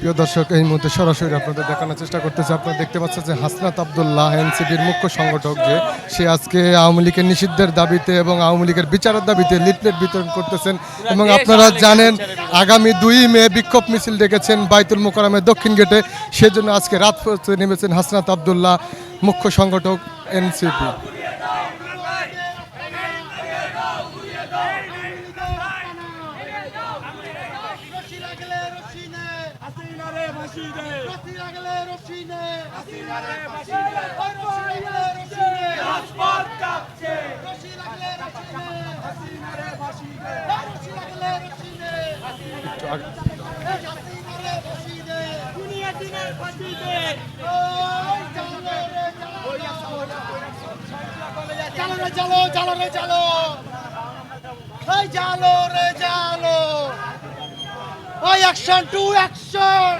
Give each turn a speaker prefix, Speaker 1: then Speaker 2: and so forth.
Speaker 1: প্রিয় দর্শক, এই মুহূর্তে সরাসরি আপনাদের দেখানোর চেষ্টা করতেছে। আপনারা দেখতে পাচ্ছেন যে হাসনাত আব্দুল্লাহ এনসিপির মুখ্য সংগঠক, যে সে আজকে আওয়ামী লীগের নিষিদ্ধের দাবিতে এবং আওয়ামী লীগের বিচারের দাবিতে লিফলেট বিতরণ করতেছেন। এবং আপনারা জানেন আগামী 2 মে বিক্ষোভ মিছিল ডেকেছেন বাইতুল মোকাররমের দক্ষিণ গেটে। সেজন্য আজকে রাজপথে নেমেছেন হাসনাত আব্দুল্লাহ, মুখ্য সংগঠক এনসিপি।
Speaker 2: জালো জালো রে জালো, এই জালো রে জালো, ওই অ্যাকশন টু অ্যাকশন,